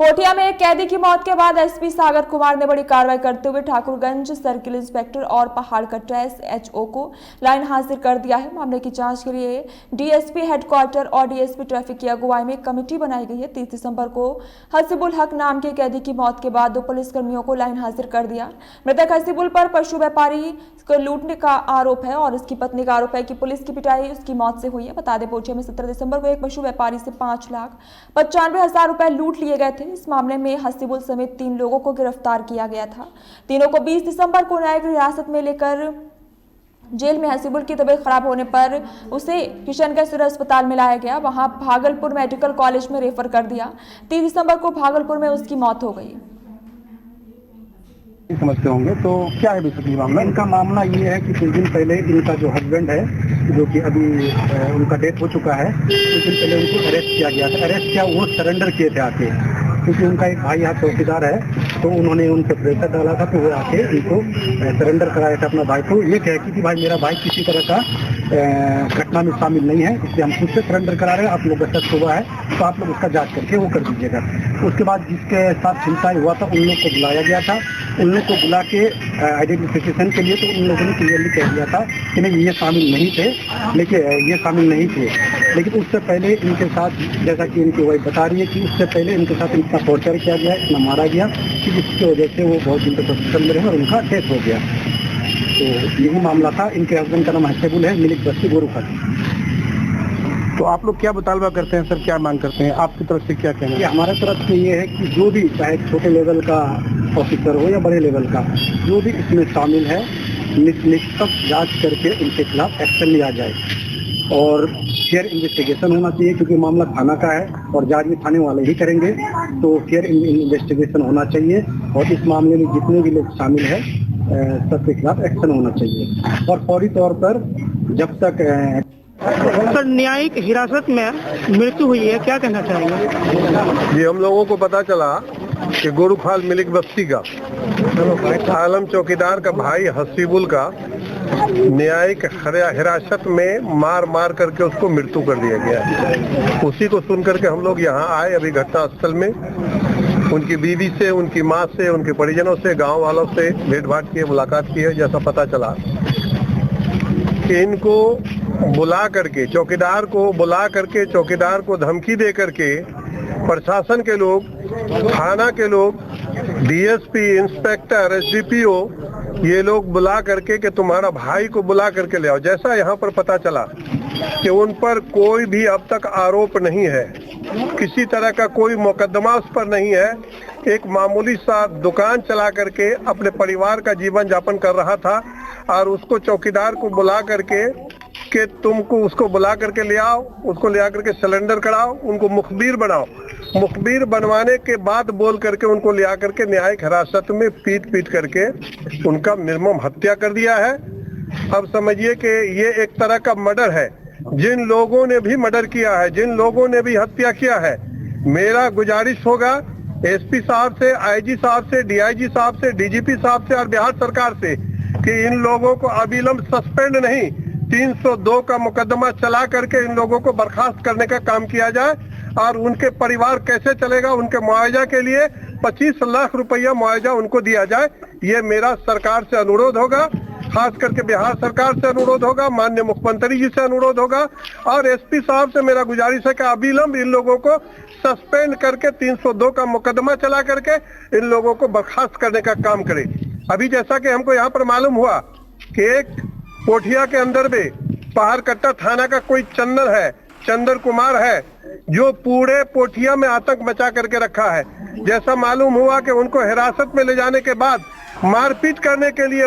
पोठिया में एक कैदी की मौत के बाद एसपी सागर कुमार ने बड़ी कार्रवाई करते हुए ठाकुरगंज सर्किल इंस्पेक्टर और पहाड़कट्टा एसएचओ को लाइन हाजिर कर दिया है। मामले की जांच के लिए डीएसपी हेडक्वार्टर और डीएसपी ट्रैफिक की अगुवाई में एक कमेटी बनाई गई है। 30 दिसंबर को हसीबुल हक नाम के कैदी की मौत के बाद 2 पुलिसकर्मियों को लाइन हाजिर कर दिया। मृतक हसीबुल पर पशु व्यापारी को लूटने का आरोप है और उसकी पत्नी का आरोप है कि पुलिस की पिटाई उसकी मौत से हुई है। बता दें, पोठिया में 17 दिसंबर को एक पशु व्यापारी से 5,95,000 रुपए लूट लिए गए थे। इस मामले में हसीबुल समेत 3 लोगों को गिरफ्तार किया गया था। तीनों को 20 दिसंबर को न्यायिक हिरासत में लेकर जेल में हसीबुल की तबीयत खराब होने पर उसे किशनगंज सिविल अस्पताल में लाया गया, वहां भागलपुर मेडिकल कॉलेज में रेफर कर दिया। 30 दिसंबर को भागलपुर में उसकी मौत हो गई। समझते होंगे तो क्या है बेसिकली मामला? इनका मामला ये है कि कुछ दिन पहले इनका जो हस्बैंड है, जो कि अभी उनका डेथ हो चुका है, कुछ दिन पहले उनको अरेस्ट किया गया था। अरेस्ट किया, वो सरेंडर किए थे आके, क्योंकि उनका एक भाई यहाँ चौकीदार है, तो उन्होंने उन पर प्रेशर डाला था, तो वो आके इनको सरेंडर कराया था अपना भाई को। ये कहे कि भाई मेरा भाई किसी तरह का घटना में शामिल नहीं है, इसलिए हम खुद से सरेंडर करा रहे हैं। आप लोग का शक हुआ है तो आप लोग उसका जांच करके वो कर दीजिएगा। उसके बाद जिसके साथ छिनताई हुआ था उन लोग को बुलाया गया था। उन लोग को बुला के आइडेंटिफिकेशन के लिए तो उन लोगों ने क्लियरली कह दिया था कि नहीं, ये शामिल नहीं थे, लेकिन उससे पहले इनके साथ, जैसा कि इनकी वाइफ बता रही है कि उससे पहले इनके साथ इतना टॉर्चर किया गया, इतना मारा गया कि जिसकी वजह से वो बहुत दिन तक हॉस्पिटल में रहे और उनका डेथ हो गया। तो यही मामला था। इनके हस्बैंड का नाम हसीबुल है, मिलिक बस्ती गोरुखल। तो आप लोग क्या मुतालबा करते हैं सर, क्या मांग करते हैं? आपकी तरफ से क्या कहना है? हमारे तरफ से ये है कि जो भी, चाहे छोटे लेवल का ऑफिसर हो या बड़े लेवल का, जो भी इसमें शामिल है, निष्पक्ष जांच करके इनके खिलाफ एक्शन लिया जाए और फेयर इन्वेस्टिगेशन होना चाहिए, क्योंकि मामला थाना का है और जांच भी थाने वाले ही करेंगे। तो फेयर इन्वेस्टिगेशन होना चाहिए और इस मामले में जितने भी लोग शामिल है सबके खिलाफ एक्शन होना चाहिए और फौरी तौर पर जब तक सर न्यायिक हिरासत में मृत्यु हुई है, क्या कहना चाहेंगे? जी, हम लोगों को पता चला कि गोरुखाल मिलिक बस्ती का आलम चौकीदार का भाई हसीबुल का न्यायिक हिरासत में मार करके उसको मृत्यु कर दिया गया है। उसी को सुन करके हम लोग यहाँ आए अभी घटना स्थल में। उनकी बीवी से, उनकी माँ से, उनके परिजनों से, गांव वालों से भेंट भाट की, मुलाकात की है। जैसा पता चला कि इनको बुला करके, चौकीदार को बुला करके, चौकीदार को धमकी दे करके प्रशासन के लोग, थाना के लोग, डीएसपी, इंस्पेक्टर, एसडीपीओ, ये लोग बुला करके कि तुम्हारा भाई को बुला करके ले आओ। जैसा यहाँ पर पता चला कि उन पर कोई भी अब तक आरोप नहीं है, किसी तरह का कोई मुकदमा उस पर नहीं है। एक मामूली सा दुकान चला करके अपने परिवार का जीवन यापन कर रहा था और उसको चौकीदार को बुला करके कि तुमको उसको बुला करके ले आओ, उसको ले आकर के सिलेंडर कराओ, उनको मुखबिर बनाओ। मुखबिर बनवाने के बाद बोल करके उनको ले आकर के न्यायिक हिरासत में पीट करके उनका निर्मम हत्या कर दिया है। अब समझिए कि ये एक तरह का मर्डर है। जिन लोगों ने भी मर्डर किया है, जिन लोगों ने भी हत्या किया है, मेरा गुजारिश होगा एसपी साहब से, आईजी साहब से, डीआईजी साहब से, डीजीपी साहब से और बिहार सरकार से कि इन लोगों को अविलंब सस्पेंड नहीं, 302 का मुकदमा चला करके इन लोगों को बर्खास्त करने का काम किया जाए। और उनके परिवार कैसे चलेगा, उनके मुआवजा के लिए 25 लाख रुपया मुआवजा उनको दिया जाए। ये मेरा सरकार से अनुरोध होगा, खास करके बिहार सरकार से अनुरोध होगा, माननीय मुख्यमंत्री जी से अनुरोध होगा और एसपी साहब से मेरा गुजारिश है कि अविलंब इन लोगों को सस्पेंड करके 302 का मुकदमा चला करके इन लोगों को बर्खास्त करने का काम करे। अभी जैसा कि हमको यहाँ पर मालूम हुआ कि एक पोठिया के अंदर में पहाड़कट्टा थाना का कोई चंदर कुमार है, जो पूरे पोठिया में आतंक मचा करके रखा है। जैसा मालूम हुआ कि उनको हिरासत में ले जाने के बाद मारपीट करने के लिए,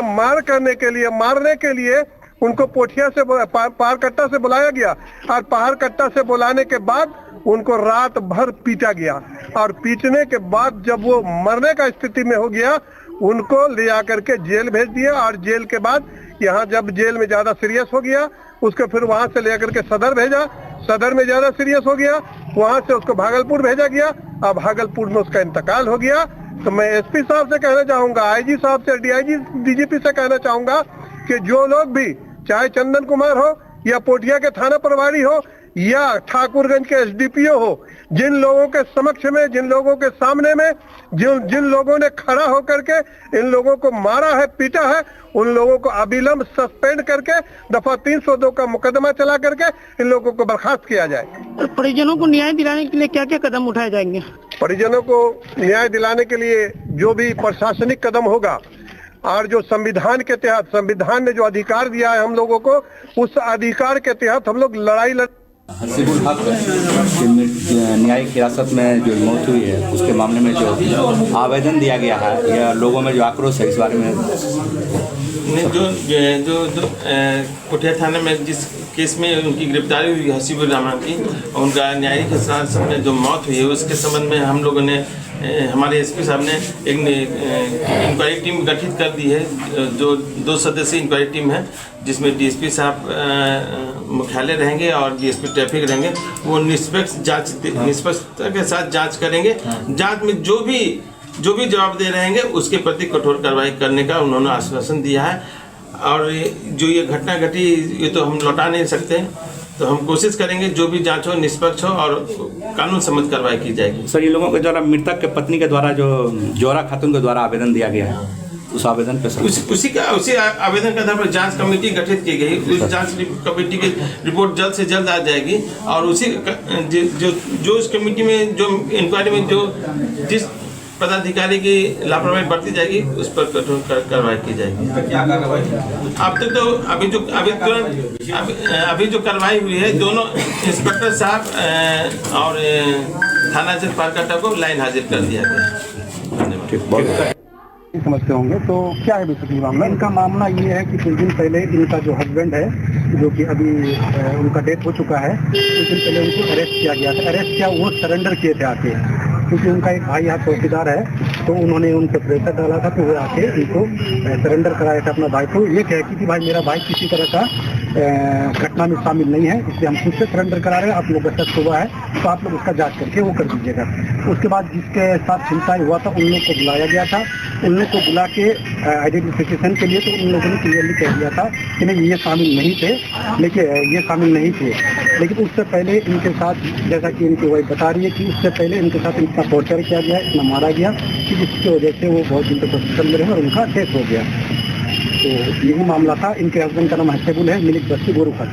मारने के लिए उनको पोठिया से, पहाड़कट्टा से बुलाया गया और पहाड़कट्टा से बुलाने के बाद उनको रात भर पीटा गया और पीटने के बाद जब वो मरने का स्थिति में हो गया, उनको ले आकर के जेल भेज दिया और जेल के बाद यहाँ जब जेल में ज्यादा सीरियस हो गया, उसको फिर वहां से लेकर के सदर भेजा। सदर में ज्यादा सीरियस हो गया, वहां से उसको भागलपुर भेजा गया। अब भागलपुर में उसका इंतकाल हो गया। तो मैं एसपी साहब से कहना चाहूंगा, आईजी साहब से, डीआईजी, डीजीपी से कहना चाहूंगा कि जो लोग भी, चाहे चंदन कुमार हो या पोठिया के थाना प्रभारी हो या ठाकुरगंज के एसडीपीओ हो, जिन लोगों के समक्ष में, जिन लोगों के सामने में, जिन लोगों ने खड़ा होकर के इन लोगों को मारा है, पीटा है, उन लोगों को अविलंब सस्पेंड करके दफा 302 का मुकदमा चला करके इन लोगों को बर्खास्त किया जाए। तो परिजनों को न्याय दिलाने के लिए क्या क्या कदम उठाए जाएंगे? परिजनों को न्याय दिलाने के लिए जो भी प्रशासनिक कदम होगा और जो संविधान के तहत, संविधान ने जो अधिकार दिया है हम लोगों को, उस अधिकार के तहत हम लोग लड़ाई हसीबुल हक की न्यायिक हिरासत में जो मौत हुई है उसके मामले में जो आवेदन दिया गया है, या लोगों में जो आक्रोश है इस बारे में जो कोठिया थाने में जिस केस में उनकी गिरफ्तारी हुई हसीबुल रहमान की, उनका न्यायिक हिरासत में जो मौत हुई है उसके संबंध में हम लोगों ने, हमारे एसपी साहब ने एक इंक्वायरी टीम गठित कर दी है, जो 2 सदस्यीय इंक्वायरी टीम है, जिसमें डीएसपी साहब मुख्यालय रहेंगे और डीएसपी ट्रैफिक रहेंगे। वो निष्पक्षता के साथ जांच करेंगे। जांच में जो भी जवाब दे रहेंगे उसके प्रति कठोर कार्रवाई करने का उन्होंने आश्वासन दिया है। और जो ये घटना घटी ये तो हम लौटा नहीं सकते, तो हम कोशिश करेंगे जो भी जांच हो निष्पक्ष हो और कानून सम्मत कार्रवाई की जाएगी। सर, ये लोगों के द्वारा, मृतक के पत्नी के द्वारा जो जोहरा खातून के द्वारा आवेदन दिया गया है, उस आवेदन पे उसी आवेदन के आधार पर जांच कमेटी गठित की गई। उस जांच कमेटी की रिपोर्ट जल्द से जल्द आ जाएगी और उसी जो उस कमेटी में, जो इंक्वायरी में जो जिस पदाधिकारी की लापरवाही बरती जाएगी उस पर कठोर कार्रवाई की जाएगी। अब तक तो अभी जो कार्रवाई हुई है, दोनों इंस्पेक्टर साहब और थाना पारकट्टा को लाइन हाजिर कर दिया गया। समझते होंगे, तो क्या है बेसिकली मामला? इनका मामला ये है कि कुछ दिन पहले इनका जो हस्बैंड है, जो कि अभी उनका डेथ हो चुका है, कुछ दिन पहले उनको अरेस्ट किया गया था। अरेस्ट किया, वो सरेंडर किए थे आके, क्योंकि उनका एक भाई यहाँ चौकीदार है, तो उन्होंने उन पर प्रेशर डाला था, तो वो आके इनको सरेंडर कराया था अपना भाई को। ये कह कि भाई मेरा भाई किसी तरह का घटना में शामिल नहीं है, इसलिए हम खुद से सरेंडर करा रहे हैं, आप लोग का शक हुआ है तो आप लोग उसका जांच करके वो कर दीजिएगा। उसके बाद जिसके साथ छिनताई हुआ था उन लोग को बुलाया गया था। उन लोग को बुला के आइडेंटिफिकेशन के लिए, तो उन लोगों ने क्लियरली कह दिया था कि नहीं ये शामिल नहीं थे, लेकिन उससे पहले इनके साथ, जैसा कि इनकी वाइफ बता रही है कि उससे पहले इनके साथ इतना टॉर्चर किया गया, इतना मारा गया कि जिसकी वजह से वो बहुत दिन तक हॉस्पिटल में रहे और उनका डेथ हो गया। तो यही मामला था। इनके हस्बैंड का नाम हसीबुल है, मिलिक बस्ती गोरूखाल।